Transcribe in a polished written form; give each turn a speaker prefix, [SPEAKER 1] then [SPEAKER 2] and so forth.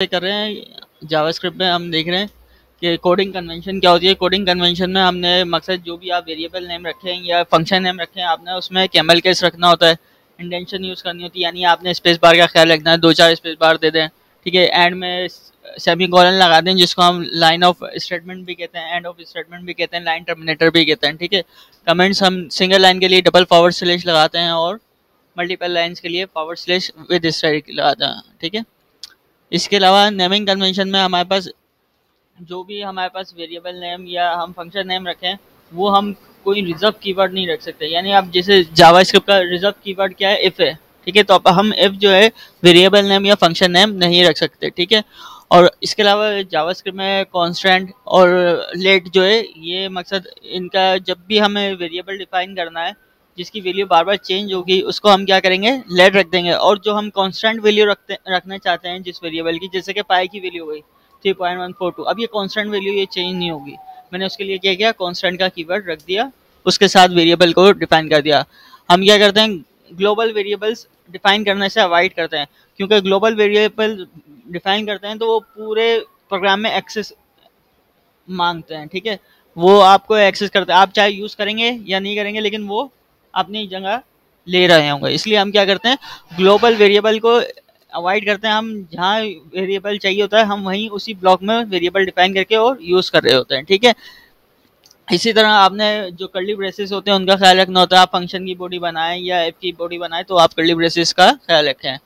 [SPEAKER 1] कर रहे हैं जावास्क्रिप्ट में हम देख रहे हैं कि कोडिंग कन्वेंशन क्या होती है। कोडिंग कन्वेंशन में हमने मकसद जो भी आप वेरिएबल नेम रखें या फंक्शन नेम रखें, आपने उसमें कैमल केस रखना होता है, इंडेंशन यूज़ करनी होती है, यानी आपने स्पेस बार का ख्याल रखना है, 2-4 स्पेस बार दे दें, ठीक है। एंड में सेमी कॉलन लगा दें, जिसको हम लाइन ऑफ स्टेटमेंट भी कहते हैं, एंड ऑफ स्टेटमेंट भी कहते हैं, लाइन टर्मिनेटर भी कहते हैं, ठीक है। कमेंट्स हम सिंगल लाइन के लिए डबल फॉरवर्ड स्लैश लगाते हैं और मल्टीपल लाइन्स के लिए फॉरवर्ड स्लैश विद स्ट्राइक लगाते हैं, ठीक है। इसके अलावा नेमिंग कन्वेंशन में हमारे पास जो भी हमारे पास वेरिएबल नेम या हम फंक्शन नेम रखें, वो हम कोई रिजर्व कीवर्ड नहीं रख सकते। यानी आप जैसे जावास्क्रिप्ट का रिजर्व कीवर्ड क्या है, इफ़ है, ठीक है। तो अब हम इफ़ जो है वेरिएबल नेम या फंक्शन नेम नहीं रख सकते, ठीक है। और इसके अलावा जावास्क्रिप्ट में कॉन्स्टेंट और लेट जो है, ये मकसद इनका जब भी हमें वेरिएबल डिफाइन करना है जिसकी वैल्यू बार बार चेंज होगी, उसको हम क्या करेंगे, लेट रख देंगे। और जो हम कांस्टेंट वैल्यू रखना चाहते हैं जिस वेरिएबल की, जैसे कि पाई की वैल्यू हुई 3.142, अब ये कांस्टेंट वैल्यू ये चेंज नहीं होगी। मैंने उसके लिए क्या किया, कांस्टेंट का कीवर्ड रख दिया, उसके साथ वेरिएबल को डिफाइन कर दिया। हम क्या करते हैं, ग्लोबल वेरिएबल्स डिफाइन करने से अवॉइड करते हैं, क्योंकि ग्लोबल वेरिएबल डिफाइन करते हैं तो वो पूरे प्रोग्राम में एक्सेस मांगते हैं, ठीक है। वो आपको एक्सेस करते हैं, आप चाहे यूज़ करेंगे या नहीं करेंगे, लेकिन वो अपनी जगह ले रहे होंगे। इसलिए हम क्या करते हैं, ग्लोबल वेरिएबल को अवॉइड करते हैं। हम जहाँ वेरिएबल चाहिए होता है, हम वहीं उसी ब्लॉक में वेरिएबल डिफाइन करके और यूज़ कर रहे होते हैं, ठीक है। इसी तरह आपने जो कर्ली ब्रेसेस होते हैं उनका ख्याल रखना होता है। आप फंक्शन की बॉडी बनाएं या ऐप की बॉडी बनाएं, तो आप कर्ली ब्रेसेस का ख्याल रखें।